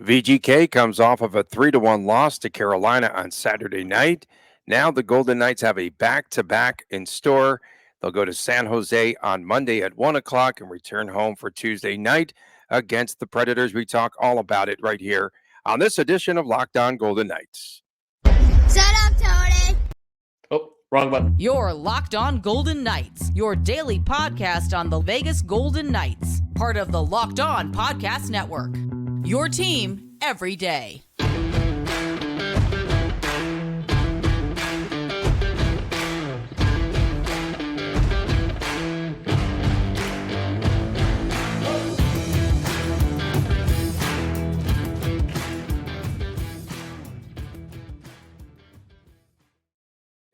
VGK comes off of a 3-1 loss to Carolina on Saturday night. Now the Golden Knights have a back-to-back in store. They'll go to San Jose on Monday at 1 o'clock and return home for Tuesday night against the Predators. We talk all about it right here on this edition of Locked On Golden Knights. Shut up, Tony. Oh, wrong button. You're Locked On Golden Knights, your daily podcast on the Vegas Golden Knights, part of the Locked On Podcast Network. Your team every day.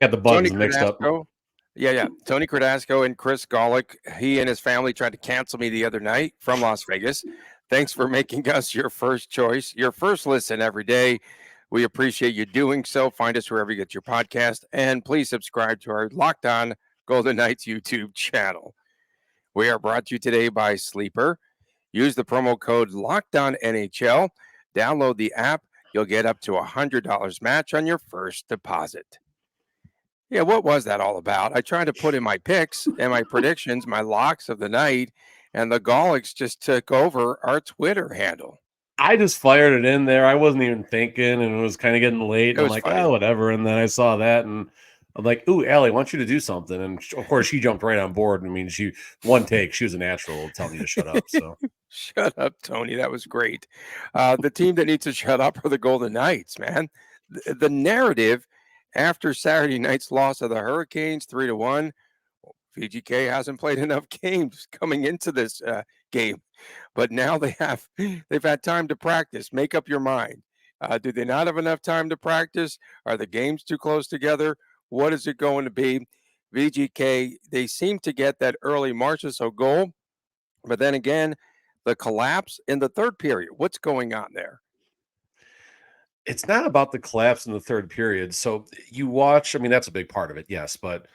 Got the buttons mixed up. Yeah. Tony Cardasco and Chris Golick. He and his family tried to cancel me the other night from Las Vegas. Thanks for making us your first choice, your first listen every day. We appreciate you doing so. Find us wherever you get your podcast, and please subscribe to our Locked On Golden Knights YouTube channel. We are brought to you today by Sleeper. Use the promo code LOCKEDONNHL. Download the app. You'll get up to $100 match on your first deposit. Yeah, what was that all about? I tried to put in my picks and my predictions, my locks of the night, and the Golicks just took over our Twitter handle. I just fired it in there. I wasn't even thinking, and it was kind of getting late. I'm like, funny. oh, whatever. And then I saw that, and I'm like, ooh, Allie, I want you to do something. And of course, she jumped right on board. I mean, she was a natural telling me to shut up. So Shut up, Tony. That was great. The team that needs to shut up are the Golden Knights, man. The narrative after Saturday night's loss of the Hurricanes 3-1, VGK hasn't played enough games coming into this game, but now they've had time to practice. Make up your mind. Do they not have enough time to practice? Are the games too close together? What is it going to be? VGK, they seem to get that early March or so goal, but then again, the collapse in the third period. What's going on there? it's not about the collapse in the third period. So you watch, I mean, that's a big part of it, yes, but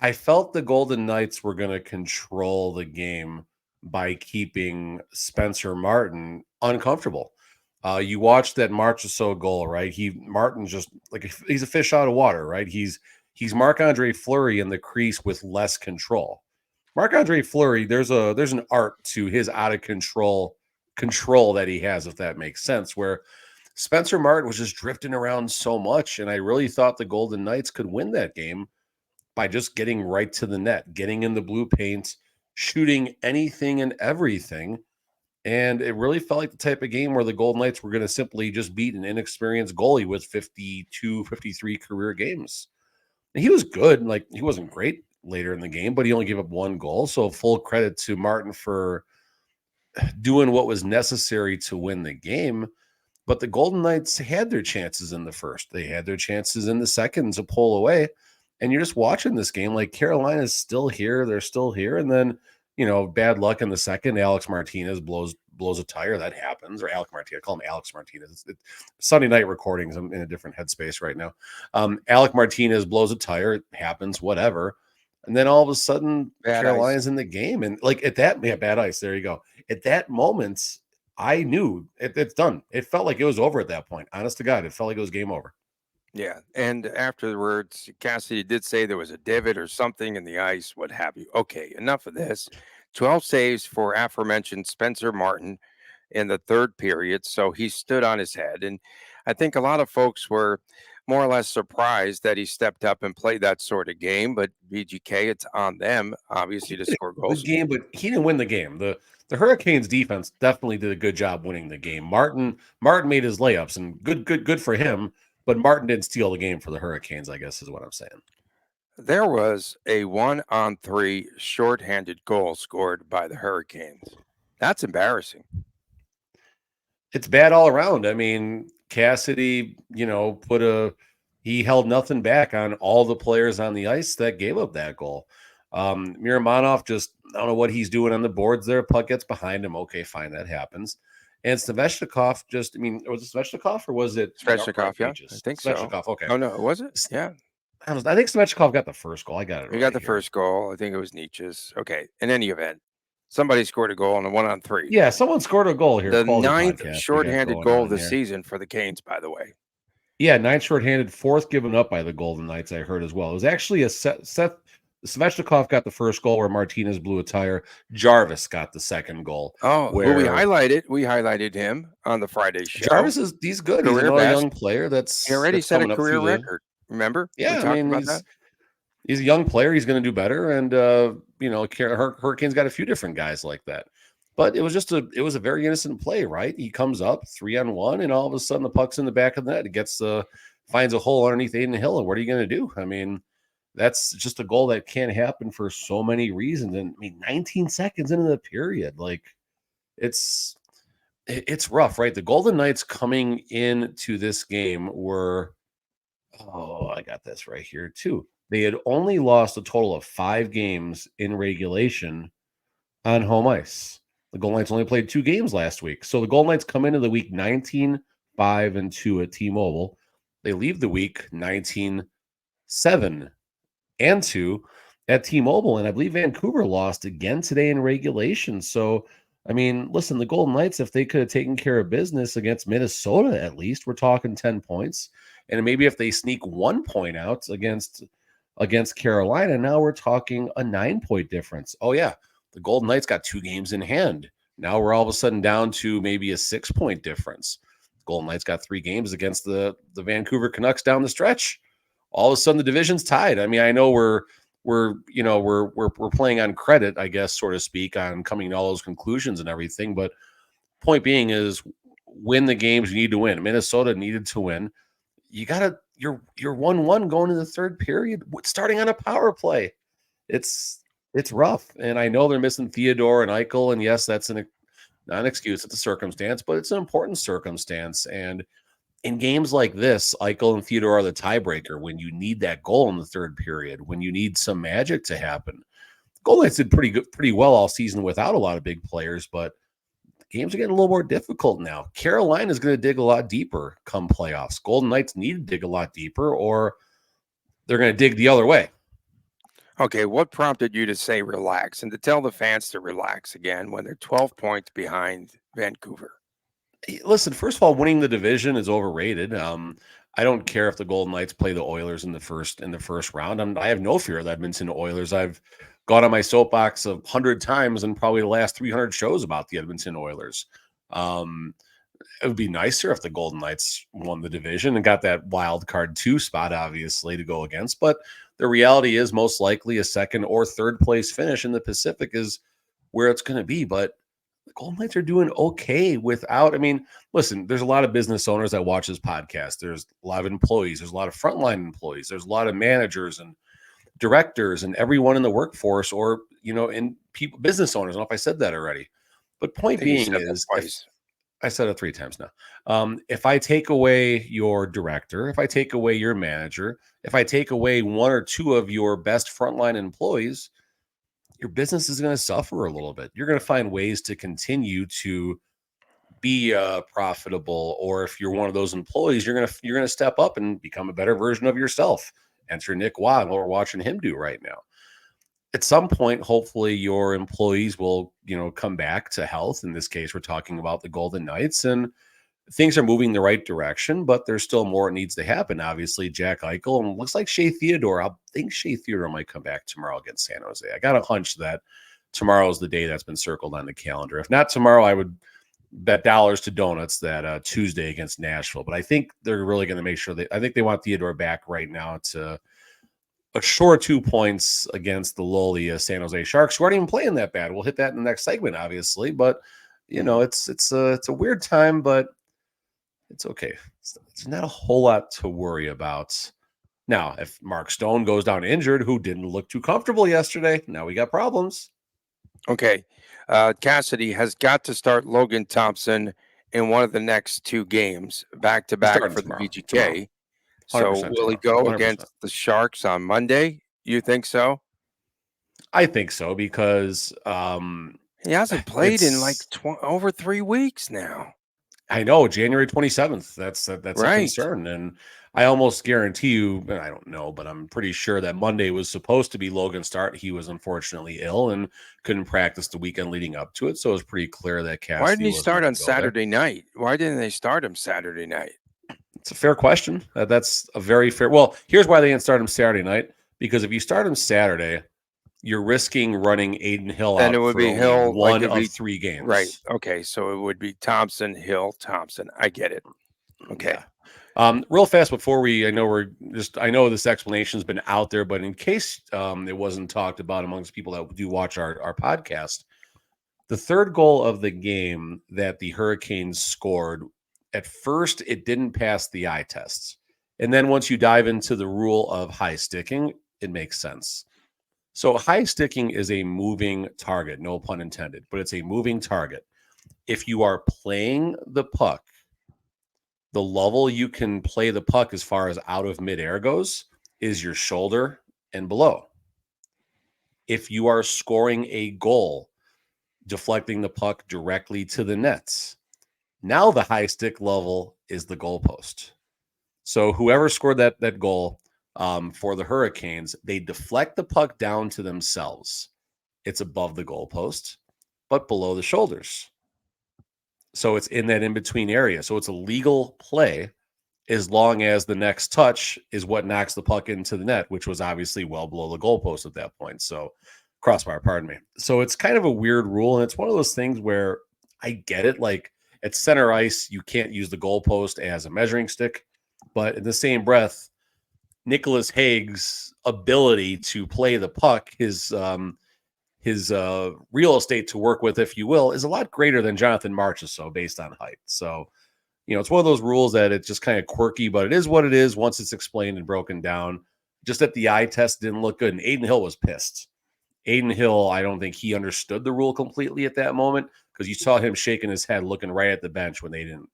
I felt the Golden Knights were going to control the game by keeping Spencer Martin uncomfortable. You watch that March or so goal, right? Martin's just like he's a fish out of water, right? He's Marc-Andre Fleury in the crease with less control. Marc-Andre Fleury, there's an art to his out of control that he has, if that makes sense, where Spencer Martin was just drifting around so much, and I really thought the Golden Knights could win that game by just getting right to the net, getting in the blue paint, shooting anything and everything. And it really felt like the type of game where the Golden Knights were going to simply just beat an inexperienced goalie with 52, 53 career games. And he was good. Like, he wasn't great later in the game, but he only gave up one goal. So full credit to Martin for doing what was necessary to win the game. But the Golden Knights had their chances in the first. They had their chances in the second to pull away. And you're just watching this game like Carolina's still here. They're still here. And then, bad luck in the second. Alex Martinez blows a tire. That happens. Or Alex Martinez. I call him Alex Martinez. It's Sunday night recordings. I'm in a different headspace right now. Alex Martinez blows a tire. It happens, whatever. And then all of a sudden, Carolina's in the game. And like at that, bad ice. There you go. At that moment, I knew it's done. It felt like it was over at that point. Honest to God, it felt like it was game over. Yeah, and afterwards, Cassidy did say there was a divot or something in the ice, what have you. Okay, enough of this. 12 saves for aforementioned Spencer Martin in the third period, so he stood on his head. And I think a lot of folks were more or less surprised that he stepped up and played that sort of game, but VGK, it's on them, obviously, to score goals. The game, but he didn't win the game. The Hurricanes defense definitely did a good job winning the game. Martin made his layups, and good for him. But Martin didn't steal the game for the Hurricanes, I guess is what I'm saying. There was a 1-on-3 shorthanded goal scored by the Hurricanes. That's embarrassing. It's bad all around. I mean, Cassidy, he held nothing back on all the players on the ice that gave up that goal. Miramonov just, I don't know what he's doing on the boards there. Puck gets behind him. Okay, fine, that happens. And Svechnikov was it Svechnikov or was it Svechnikov? Yeah, I think Svechnikov, so. Okay. Oh, no, was it? Yeah. I think Svechnikov got the first goal. I got it. He got the first goal. I think it was Nietzsche's. Okay. In any event, Somebody scored a goal on a 1-on-3. Yeah, someone scored a goal here. The Quality 9th podcast we got shorthanded going goal on of the here. season for the Canes, by the way. Yeah, 9 shorthanded, 4th given up by the Golden Knights, I heard as well. It was actually a Seth Svechnikov got the first goal where Martinez blew a tire. Jarvis got the second goal. Oh, where who we highlighted him on the Friday show. Jarvis he's good. He's Career another best. young player He already set a coming up career through the record. Remember? Yeah, we I talked mean about that. he's a young player. He's going to do better, and Hurricanes got a few different guys like that. But it was a very innocent play, right? He comes up 3-on-1, and all of a sudden the puck's in the back of the net. It finds a hole underneath Aiden Hill, and what are you going to do? I mean, that's just a goal that can't happen for so many reasons. And I mean, 19 seconds into the period, like it's rough, right? The Golden Knights coming into this game were, I got this right here too. They had only lost a total of 5 games in regulation on home ice. The Golden Knights only played 2 games last week. So the Golden Knights come into the week 19-5-2 at T-Mobile. They leave the week 19-7-2 at T-Mobile. And I believe Vancouver lost again today in regulation. So, I mean, listen, the Golden Knights, if they could have taken care of business against Minnesota, at least, we're talking 10 points. And maybe if they sneak 1 point out against Carolina, now we're talking a 9-point difference. Oh, yeah. The Golden Knights got 2 games in hand. Now we're all of a sudden down to maybe a 6-point difference. Golden Knights got 3 games against the Vancouver Canucks down the stretch. All of a sudden the division's tied. I mean, I know we're playing on credit, I guess, so to speak, on coming to all those conclusions and everything. But point being is win the games you need to win. Minnesota needed to win. You're 1-1 going to the third period, starting on a power play. It's rough. And I know they're missing Theodore and Eichel. And yes, that's not an excuse. It's a circumstance, but it's an important circumstance. And in games like this, Eichel and Theodore are the tiebreaker when you need that goal in the third period, when you need some magic to happen. Golden Knights did pretty well all season without a lot of big players, but games are getting a little more difficult now. Carolina is going to dig a lot deeper come playoffs. Golden Knights need to dig a lot deeper, or they're going to dig the other way. Okay, what prompted you to say relax and to tell the fans to relax again when they're 12 points behind Vancouver? Listen, first of all, winning the division is overrated. I don't care if the Golden Knights play the Oilers in the first round. I have no fear of the Edmonton Oilers. I've gone on my soapbox 100 times in probably the last 300 shows about the Edmonton Oilers. It would be nicer if the Golden Knights won the division and got that wild card 2 spot, obviously, to go against. But the reality is most likely a second or third place finish in the Pacific is where it's going to be. But the Golden Knights are doing okay without, I mean, listen, there's a lot of business owners that watch this podcast. There's a lot of employees. There's a lot of frontline employees. There's a lot of managers and directors and everyone in the workforce, or, and people, business owners. I don't know if I said that already. But point being is, I said it 3 times now. If I take away your director, if I take away your manager, if I take away 1 or 2 of your best frontline employees, your business is going to suffer a little bit. You're going to find ways to continue to be profitable, or if you're one of those employees, you're going to step up and become a better version of yourself. Enter Nick Watt, what we're watching him do right now. At some point, hopefully your employees will, come back to health. In this case, we're talking about the Golden Knights, and things are moving the right direction, but there's still more that needs to happen. Obviously, Jack Eichel, and looks like Shea Theodore. I think Shea Theodore might come back tomorrow against San Jose. I got a hunch that tomorrow is the day that's been circled on the calendar. If not tomorrow, I would bet dollars to donuts that Tuesday against Nashville. But I think they're really going to make sure I think they want Theodore back right now to assure 2 points against the lowly San Jose Sharks, who aren't even playing that bad. We'll hit that in the next segment, obviously. But it's a weird time, but it's okay. It's not a whole lot to worry about. Now, if Mark Stone goes down injured, who didn't look too comfortable yesterday, now we got problems. Okay. Cassidy has got to start Logan Thompson in one of the next 2 games back-to-back for the VGK. So will he go 100%. Against the Sharks on Monday? You think so? I think so, because he hasn't played in like over 3 weeks now. I know, January 27th. That's right. a concern. And I almost guarantee you, and I don't know, but I'm pretty sure that Monday was supposed to be Logan's start. He was unfortunately ill and couldn't practice the weekend leading up to it. So it was pretty clear that Why didn't Cassidy he wasn't start going on to go there. Saturday night? Why didn't they start him Saturday night? It's a fair question. That's a very fair. Well, here's why they didn't start him Saturday night. Because if you start him Saturday, you're risking running Aiden Hill Then out it would for be only Hill, like one it'd of be 3 games. right. Okay, so it would be Thompson, Hill, Thompson. I get it. Okay. Yeah. Real fast before I know this explanation has been out there, but in case it wasn't talked about amongst people that do watch our podcast, the third goal of the game that the Hurricanes scored, at first it didn't pass the eye tests. And then once you dive into the rule of high sticking, it makes sense. So high sticking is a moving target, no pun intended, but it's a moving target. If you are playing the puck, the level you can play the puck as far as out of midair goes is your shoulder and below. If you are scoring a goal, deflecting the puck directly to the nets, now the high stick level is the goalpost. So whoever scored that goal for the Hurricanes, they deflect the puck down to themselves. It's above the goalpost, but below the shoulders. So it's in that in-between area. So it's a legal play as long as the next touch is what knocks the puck into the net, which was obviously well below the goalpost at that point. So crossbar, pardon me. So it's kind of a weird rule. And it's one of those things where I get it. Like at center ice, you can't use the goalpost as a measuring stick. But in the same breath, Nicholas Haig's ability to play the puck, his real estate to work with, if you will, is a lot greater than Jonathan Marchessault, so based on height. So, it's one of those rules that it's just kind of quirky, but it is what it is once it's explained and broken down. Just that the eye test didn't look good, and Aiden Hill was pissed. Aiden Hill, I don't think he understood the rule completely at that moment because you saw him shaking his head, looking right at the bench when they didn't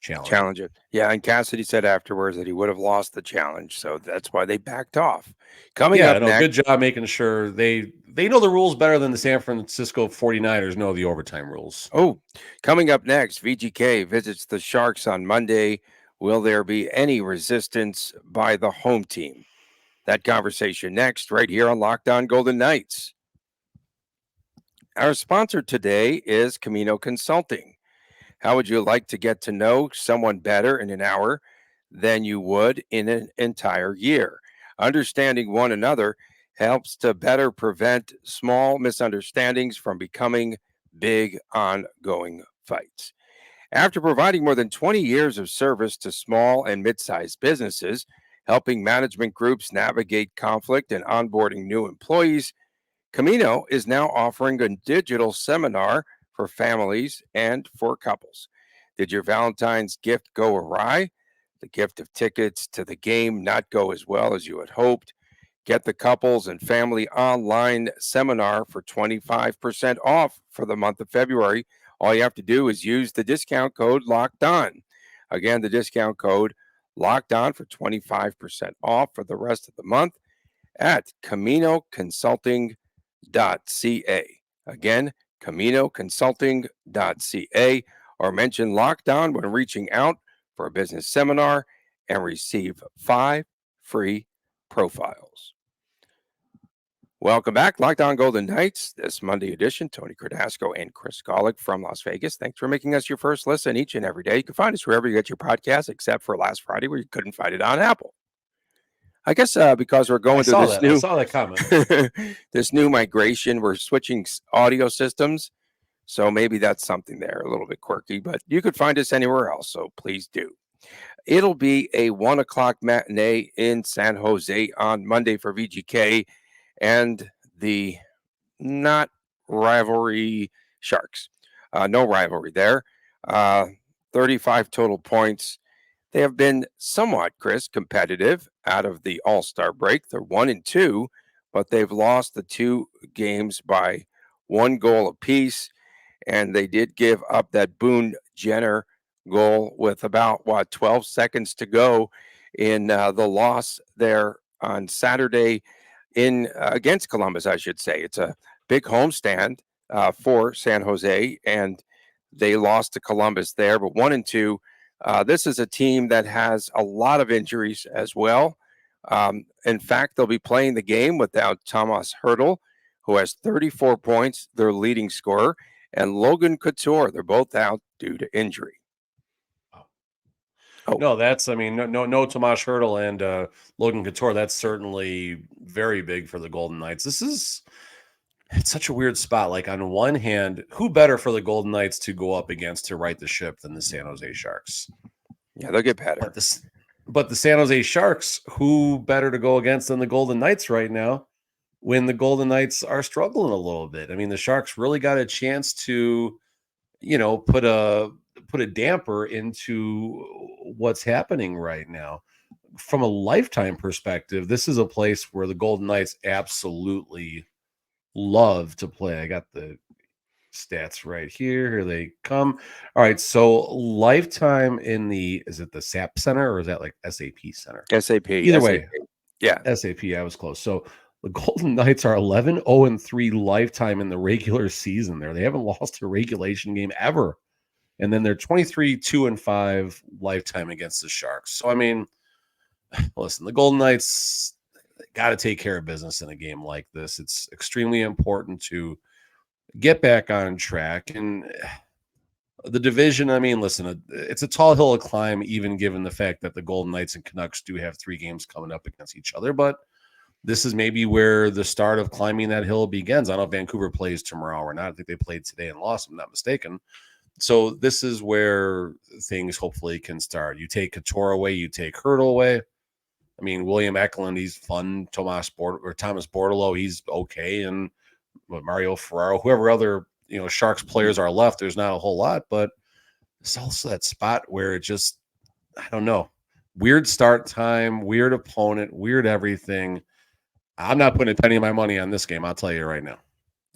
challenge it. Yeah, and Cassidy said afterwards that he would have lost the challenge, so that's why they backed off. Coming up next, good job making sure they know the rules better than the San Francisco 49ers know the overtime rules. Oh, coming up next, VGK visits the Sharks on Monday. Will there be any resistance by the home team? That conversation next, right here on Locked On Golden Knights. Our sponsor today is Camino Consulting. How would you like to get to know someone better in an hour than you would in an entire year? Understanding one another helps to better prevent small misunderstandings from becoming big ongoing fights. After providing more than 20 years of service to small and mid-sized businesses, helping management groups navigate conflict and onboarding new employees, Camino is now offering a digital seminar for families and for couples. Did your Valentine's gift go awry? The gift of tickets to the game not go as well as you had hoped? Get the couples and family online seminar for 25% off for the month of February. All you have to do is use the discount code Locked On. Again, the discount code Locked On for 25% off for the rest of the month at CaminoConsulting.ca. Again, CaminoConsulting.ca, or mention Locked On when reaching out for a business seminar and receive 5 free profiles. Welcome back, Locked On Golden Knights. This Monday edition, Tony Cardasco and Chris Golick from Las Vegas. Thanks for making us your first listen each and every day. You can find us wherever you get your podcast, except for last Friday where you couldn't find it on Apple. I guess because we're going through this I saw that comment. this new migration, we're switching audio systems. So maybe that's something there, a little bit quirky, but you could find us anywhere else. So please do. It'll be a 1:00 matinee in San Jose on Monday for VGK and the not rivalry Sharks. No rivalry there. 35 total points. They have been somewhat, Chris, competitive out of the All-Star break. They're 1-2, but they've lost the 2 games by 1 goal apiece. And they did give up that Boone Jenner goal with about, 12 seconds to go in the loss there on Saturday in against Columbus, I should say. It's a big homestand for San Jose, and they lost to Columbus there, but 1-2. This is a team that has a lot of injuries as well. In fact, they'll be playing the game without Thomas Hurdle, who has 34 points, their leading scorer, and Logan Couture. They're both out due to injury. Oh. No, that's, I mean, no Tomas Hurdle and Logan Couture. That's certainly very big for the Golden Knights. It's such a weird spot. Like, on one hand, who better for the Golden Knights to go up against to right the ship than the San Jose Sharks? Yeah, they'll get better. But the San Jose Sharks, who better to go against than the Golden Knights right now when the Golden Knights are struggling a little bit? I mean, the Sharks really got a chance to, put a damper into what's happening right now. From a lifetime perspective, this is a place where the Golden Knights absolutely love to play. I got the stats right here. Here they come. All right. So lifetime is it the SAP Center or is that like SAP Center? SAP. Either SAP. way. Yeah. SAP. I was close. So the Golden Knights are 11-0-3 lifetime in the regular season there. They haven't lost a regulation game ever. And then they're 23-2-5 lifetime against the Sharks. So, I mean, listen, the Golden Knights got to take care of business in a game like this. It's extremely important to get back on track. And the division, I mean, listen, it's a tall hill to climb, even given the fact that the Golden Knights and Canucks do have 3 games coming up against each other. But this is maybe where the start of climbing that hill begins. I don't know if Vancouver plays tomorrow or not. I think they played today and lost, if I'm not mistaken. So this is where things hopefully can start. You take Couture away, you take Hurdle away. I mean, William Eklund, he's fun. Thomas Bordeleau, he's okay. And Mario Ferraro, whoever other Sharks players are left, there's not a whole lot. But it's also that spot where it just, I don't know, weird start time, weird opponent, weird everything. I'm not putting a penny of my money on this game, I'll tell you right now.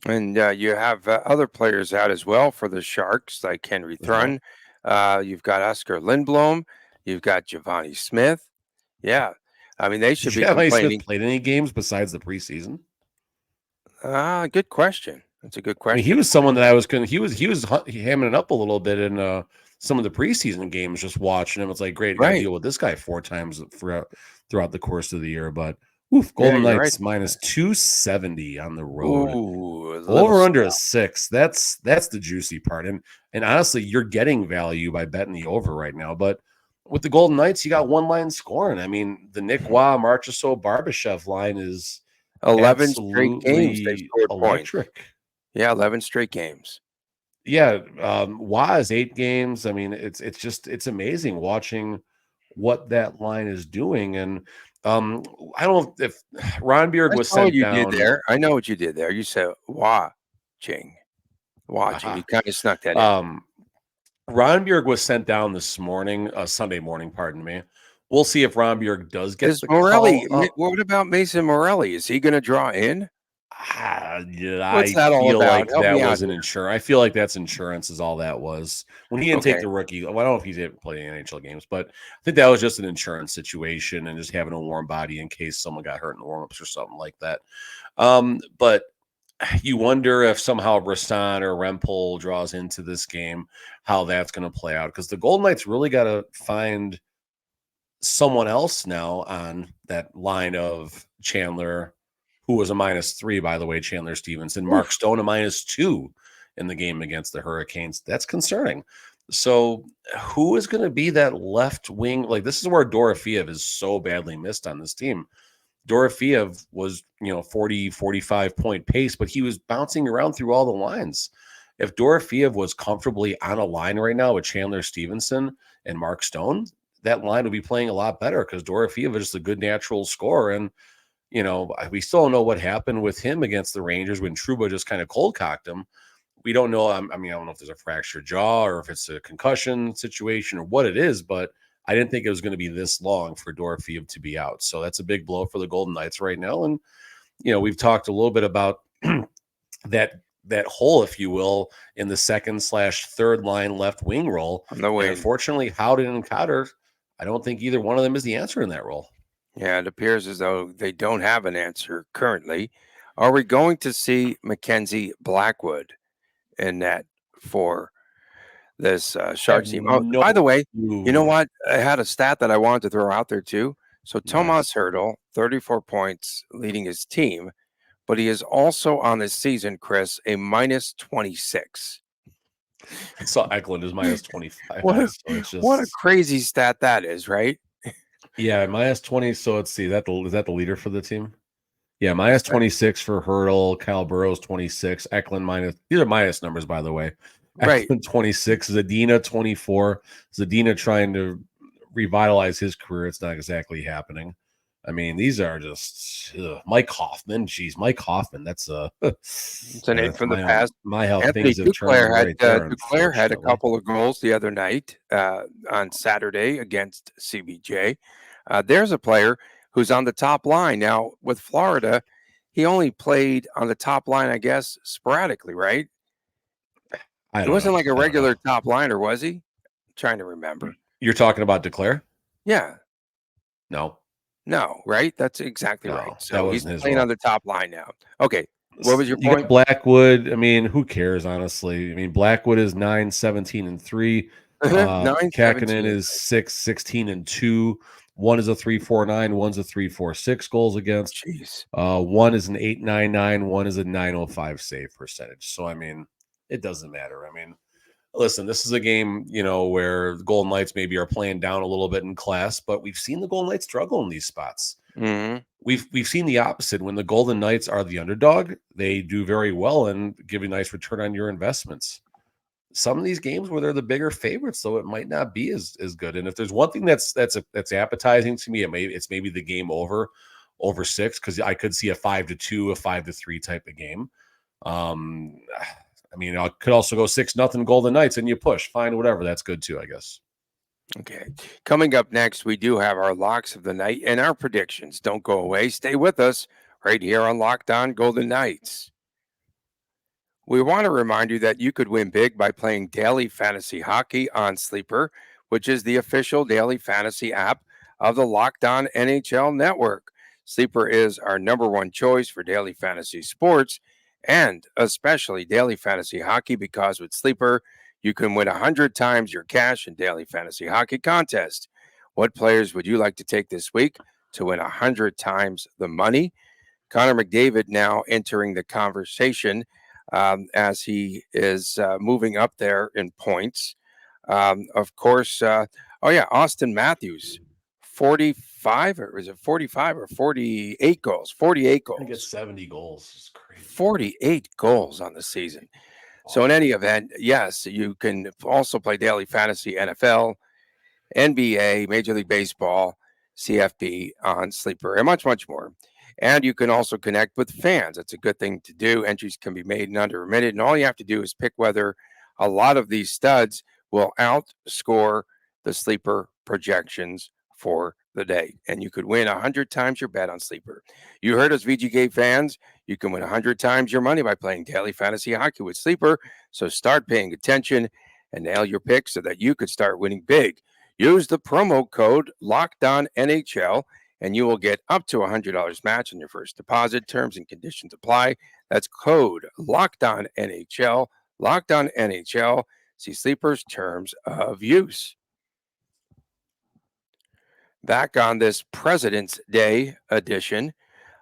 And you have other players out as well for the Sharks, like Henry Thrun. You've got Oscar Lindblom. You've got Giovanni Smith. Yeah. I mean, they should be complaining. Smith played any games besides the preseason? Good question. That's a good question. I mean, he was someone that I was going to, he was hamming it up a little bit in some of the preseason games, just watching him. It's like, great, got to deal with this guy 4 times throughout the course of the year. But Golden Knights minus 270 on the road. Over under a 6. That's the juicy part. And honestly, you're getting value by betting the over right now. But with the Golden Knights, you got one line scoring. I mean, the Nick Waugh, Marchessault, Barbashev line is 11 straight games they scored electric. Points. Yeah, 11 straight games. Yeah, Waugh is 8 games. I mean, it's amazing watching what that line is doing. And I don't know if Ronbjerg was sent down. You did there. I know what you did there. You said watching. You kind of snuck that in. Ronbjerg was sent down this morning, Sunday morning, pardon me. We'll see if Ronbjerg does get the Morelli. call. What about Mason Morelli? Is he going to draw in? What's that all about? That was an insurance. I feel like that's insurance is all that was. When he didn't take the rookie, well, I don't know if he's able to play NHL games, but I think that was just an insurance situation and just having a warm body in case someone got hurt in the warmups or something like that. But you wonder if somehow Brisson or Rempel draws into this game, how that's going to play out. Because the Golden Knights really got to find someone else now on that line of Chandler, who was a -3, by the way, Chandler Stevenson, Mark Stone a -2 in the game against the Hurricanes. That's concerning. So who is going to be that left wing? Like, this is where Dorofeev is so badly missed on this team. Dorofeev was, 40, 45 point pace, but he was bouncing around through all the lines. If Dorofeev was comfortably on a line right now with Chandler Stevenson and Mark Stone, that line would be playing a lot better because Dorofeev is just a good natural scorer. And, we still don't know what happened with him against the Rangers when Trouba just kind of cold cocked him. We don't know. I don't know if there's a fractured jaw or if it's a concussion situation or what it is, but I didn't think it was going to be this long for Dorofeev to be out. So that's a big blow for the Golden Knights right now. And, we've talked a little bit about that hole, if you will, in the second/third line left wing role. Unfortunately, Howden and Cotter, I don't think either one of them is the answer in that role. Yeah, it appears as though they don't have an answer currently. Are we going to see Mackenzie Blackwood in net for this I Sharks have team. Oh, no by the way, you know clue. what? I had a stat that I wanted to throw out there too. So Nice. Tomas Hertl, 34 points, leading his team, but he is also on this season, Chris, a minus 26. I saw Eklund is minus 25. What a So it's what a just crazy stat that is, right? yeah, minus 20. So let's see. Is that the leader for the team? Yeah, minus 26 for Hurdle. Kyle Burrows 26. Eklund minus. These are minus numbers, by the way. Right. Eklund 26. Zadina 24. Zadina trying to revitalize his career. It's not exactly happening. I mean, these are just Mike Hoffman. Geez, Mike Hoffman. That's It's a name that's from the past. my how Anthony things have turned right there. Duclair had a Unfortunately, couple of goals the other night on Saturday against CBJ. There's a player who's on the top line now with Florida. He only played on the top line, I guess, sporadically, right? I It don't wasn't know. like a I don't know. regular top liner, was he? Trying to remember. You're talking about Declare? Yeah, No, no, right? That's exactly right. no, that So he's wasn't his playing on role. the top line now. Okay, what was your You got point? Blackwood. I mean, who cares, honestly? I mean, Blackwood is 9-17-3. 9-17 Kakinen and is 6-16-2. One is a 3.49. One's a 3.46 goals against. jeez. One is an 8.99. One is a 9.05 save percentage. So, I mean, it doesn't matter. I mean, listen, this is a game, where the Golden Knights maybe are playing down a little bit in class, but we've seen the Golden Knights struggle in these spots. Mhm. We've seen the opposite. When the Golden Knights are the underdog, they do very well and give a nice return on your investments. Some of these games where they're the bigger favorites, though, it might not be as good. And if there's one thing that's appetizing to me, it's maybe the game over 6, because I could see a 5-2, a 5-3 type of game. I mean, I could also go 6-0 Golden Knights and you push. Fine, whatever. That's good too, I guess. Okay. Coming up next, we do have our locks of the night and our predictions. Don't go away. Stay with us right here on Locked On Golden Knights. We want to remind you that you could win big by playing daily fantasy hockey on Sleeper, which is the official daily fantasy app of the Locked On NHL network. Sleeper is our number one choice for daily fantasy sports and especially daily fantasy hockey because with Sleeper, you can win 100 times your cash in daily fantasy hockey contest. What players would you like to take this week to win 100 times the money? Connor McDavid now entering the conversation as he is moving up there in points. Of course, Austin Matthews, 45, or is it 45 or 48 goals? 48 I get goals. 70 goals. It's crazy. 48 goals on the season. So in any event, yes, you can also play daily fantasy NFL, NBA, Major League Baseball, CFP on Sleeper, and much, much more. And you can also connect with fans. That's a good thing to do. Entries can be made in under a minute. And all you have to do is pick whether a lot of these studs will outscore the Sleeper projections for the day. And you could win 100 times your bet on Sleeper. You heard us, VGK fans. You can win 100 times your money by playing daily fantasy hockey with Sleeper. So start paying attention and nail your picks so that you could start winning big. Use the promo code LOCKEDONNHL and you will get up to $100 match on your first deposit. Terms and conditions apply. That's code LOCKEDONNHL. LOCKEDONNHL. See Sleeper's terms of use. Back on this President's Day edition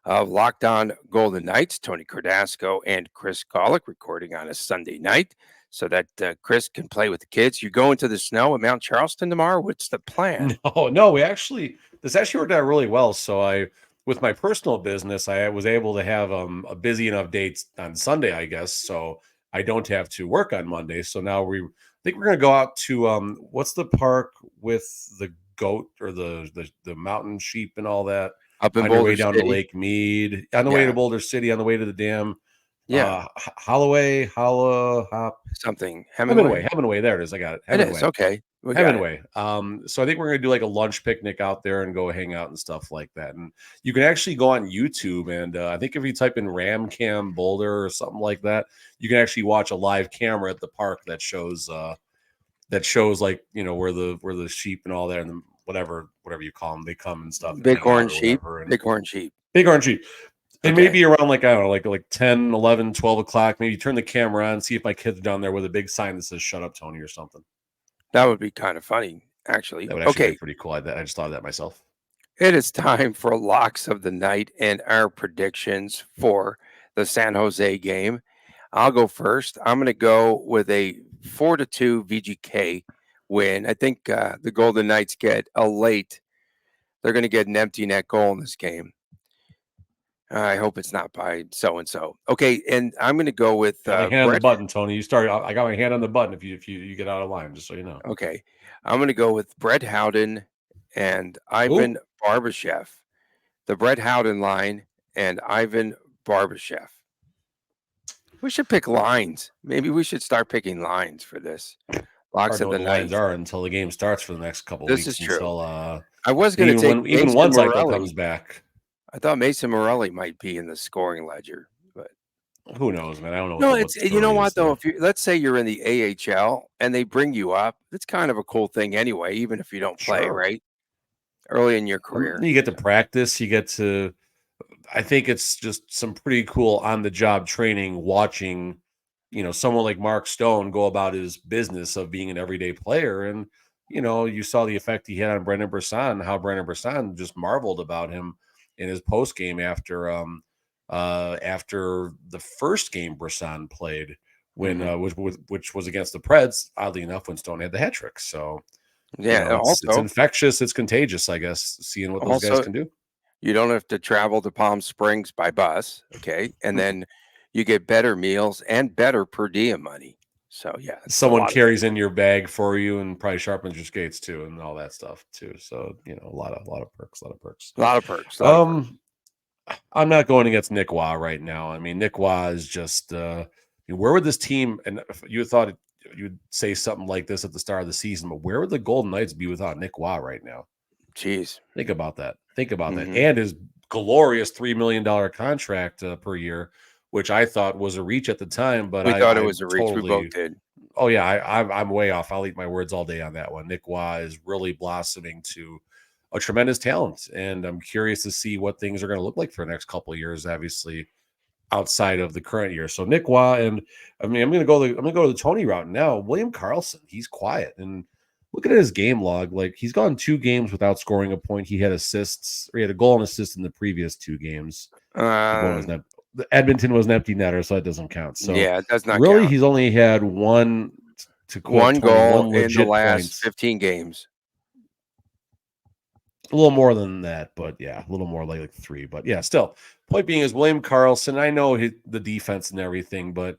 of Locked On Golden Knights, Tony Cardasco and Chris Golick recording on a Sunday night so that Chris can play with the kids. You go into the snow at Mount Charleston tomorrow? What's the plan? No, this actually worked out really well. So with my personal business, I was able to have a busy enough date on Sunday, I guess. So I don't have to work on Monday. So now I think we're going to go out to what's the park with the goat or the mountain sheep and all that Up in on your Boulder way down to City? Lake Mead, on the way to Boulder City, on the way to the dam. Yeah. Hemingway. Something. Hemingway. There it is. I got it. It is. Okay. We got it. Hemingway. So I think we're going to do like a lunch picnic out there and go hang out and stuff like that. And you can actually go on YouTube. And I think if you type in Ram Cam Boulder or something like that, you can actually watch a live camera at the park that shows like, where the sheep and all that and whatever you call them, they come and stuff. Bighorn sheep. Bighorn sheep. And Okay. maybe around like, I don't know, like 10, 11, 12 o'clock, maybe turn the camera on, see if my kid's down there with a big sign that says "Shut up, Tony" or something. That would be kind of funny, actually. That would actually be Okay. pretty cool. I just thought of that myself. It is time for locks of the night and our predictions for the San Jose game. I'll go first. I'm going to go with a 4-2 VGK win. I think the Golden Knights get a late. They're going to get an empty net goal in this game. I hope it's not by so and so. Okay, and I'm going to go with Got my hand on the Brett. button, Tony. You start. I got my hand on the button. If you get out of line, just so you know. Okay, I'm going to go with Brett Howden and Ivan Barbashev. The Brett Howden line and Ivan Barbashev. We should pick lines. Maybe we should start picking lines for this. Locks Hard to of know the what the lines night. are until the game starts for the next couple This weeks. is true. Until I was going to take even Mason one cycle Morelli. comes back. I thought Mason Morelli might be in the scoring ledger, but Who knows, man? I don't know. no, what it's the you know story what is though. there. If you let's say you're in the AHL and they bring you up, it's kind of a cool thing anyway, even if you don't play, Sure. right? Early in your career. You get to practice. You get to. I think it's just some pretty cool on the job training. Watching, someone like Mark Stone go about his business of being an everyday player, and you saw the effect he had on Brendan Brisson. How Brendan Brisson just marveled about him in his post game after the first game Brisson played when which was against the Preds. Oddly enough, when Stone had the hat trick. So Yeah, it's infectious. It's contagious. I guess seeing what those guys can do. You don't have to travel to Palm Springs by bus, okay? And then you get better meals and better per diem money. So yeah, Someone carries in your bag for you and probably sharpens your skates too, and all that stuff too. So a lot of perks, a lot of perks. I'm not going against Nick Waugh right now. I mean, Nick Waugh is just where would this team? And if you thought you'd say something like this at the start of the season, but where would the Golden Knights be without Nick Waugh right now? Jeez, think about that. And his glorious $3 million contract per year, which I thought was a reach at the time, but we thought it I was a reach. We both did. Oh yeah, I'm way off. I'll eat my words all day on that one. Nick Waugh is really blossoming to a tremendous talent, and I'm curious to see what things are going to look like for the next couple of years. Obviously, outside of the current year. So Nick Waugh, and I mean, I'm going to go to the Tony route now. William Karlsson, he's quiet, and looking at his game log, like he's gone 2 games without scoring a point. He had assists, or he had a goal and assist in the previous 2 games. Edmonton was an empty netter, so that doesn't count. So yeah, it does not really count. He's only had one goal in the last points. 15 games. A little more than that, but yeah, a little more like 3. But yeah, still. Point being is William Karlsson. I know the defense and everything, but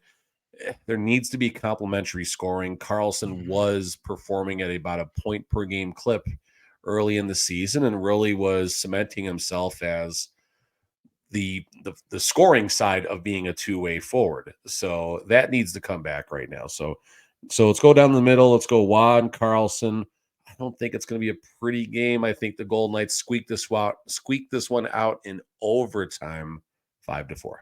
there needs to be complementary scoring. Karlsson was performing at about a point per game clip early in the season and really was cementing himself as the scoring side of being a two-way forward. So that needs to come back right now. So let's go down the middle. Let's go Waugh and Karlsson. I don't think it's going to be a pretty game. I think the Golden Knights squeak this one out in overtime, 5-4.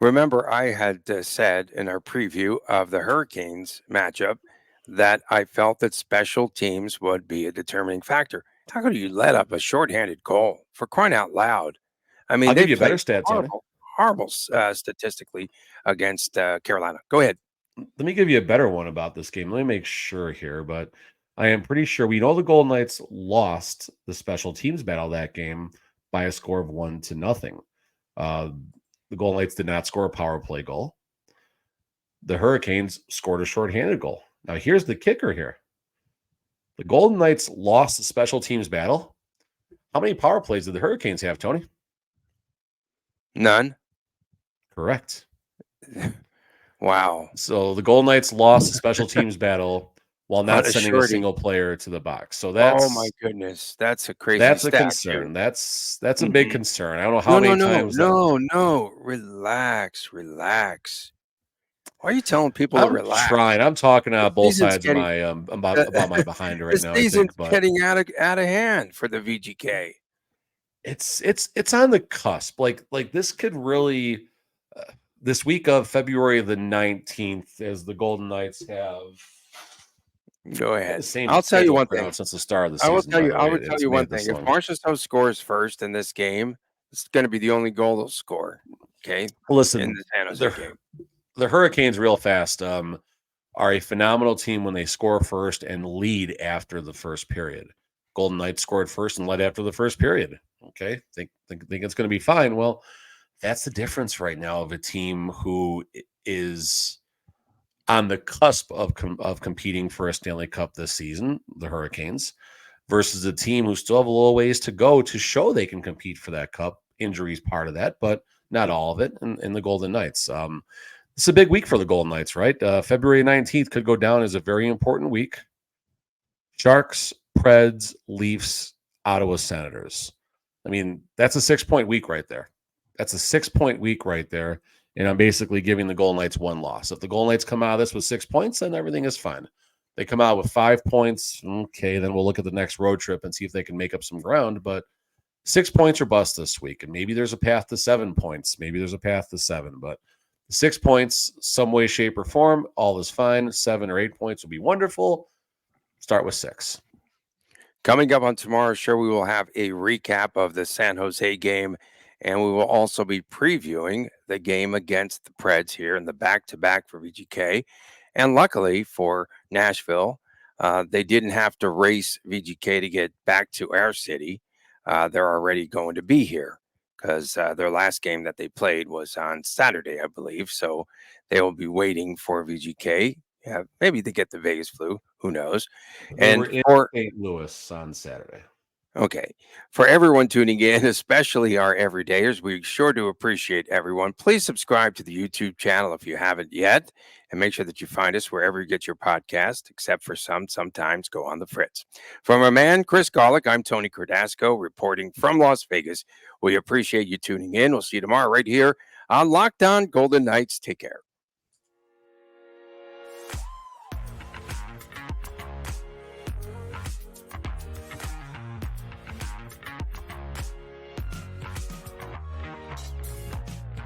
Remember, I had said in our preview of the Hurricanes matchup that I felt that special teams would be a determining factor. How could you let up a shorthanded goal, for crying out loud? I mean, I'll give you a better played stat, Tony. horrible statistically against Carolina. Go ahead. Let me give you a better one about this game. Let me make sure here, but I am pretty sure we know the Golden Knights lost the special teams battle that game by a score of 1-0. The Golden Knights did not score a power play goal. The Hurricanes scored a shorthanded goal. Now, here's the kicker here. The Golden Knights lost the special teams battle. How many power plays did the Hurricanes have, Tony? None. Correct. Wow. So the Golden Knights lost the special teams battle while not sending a single player to the box. So that's, oh my goodness, that's a crazy. That's a stat, concern. too. That's a big concern. I don't know how many times. No. Relax. Why are you telling people to relax? I'm talking out both sides of my about my behind right now. This season's getting out of hand for the VGK. It's on the cusp. Like this could really this week of February the 19th, as the Golden Knights have. Go ahead. I'll tell you one thing. Since the start of the season, I will tell you one thing. If Marchessault scores first in this game, It's going to be the only goal they'll score. Okay. Well, listen, in the San Jose game. The Hurricanes, real fast, are a phenomenal team when they score first and lead after the first period. Golden Knights scored first and led after the first period. Okay, think it's going to be fine. Well, that's the difference right now of a team who is on the cusp of competing for a Stanley Cup this season, the Hurricanes, versus a team who still have a little ways to go to show they can compete for that cup. Injury is part of that, but not all of it. In the Golden Knights, it's a big week for the Golden Knights, right? February 19th could go down as a very important week. Sharks, Preds, Leafs, Ottawa Senators. I mean, that's a 6-point week right there. That's a 6-point week right there. And I'm basically giving the Golden Knights one loss. If the Golden Knights come out of this with 6 points, then everything is fine. They come out with 5 points. Okay, then we'll look at the next road trip and see if they can make up some ground. But 6 points or bust this week. And maybe there's a path to 7 points. Maybe there's a path to 7. But 6 points, some way, shape, or form, all is fine. 7 or 8 points would be wonderful. Start with 6. Coming up on tomorrow's show, we will have a recap of the San Jose game, and we will also be previewing the game against the Preds here in the back-to-back for VGK. And luckily for Nashville, they didn't have to race VGK to get back to our city. They're already going to be here because their last game that they played was on Saturday, I believe. So they will be waiting for VGK. Yeah, maybe they get the Vegas flu. Who knows? They were in St. Louis on Saturday. Okay. For everyone tuning in, especially our everydayers, we sure do appreciate everyone. Please subscribe to the YouTube channel if you haven't yet, and make sure that you find us wherever you get your podcast, except for sometimes go on the fritz. From our man, Chris Golick, I'm Tony Cardasco, reporting from Las Vegas. We appreciate you tuning in. We'll see you tomorrow right here on Locked On Golden Knights. Take care.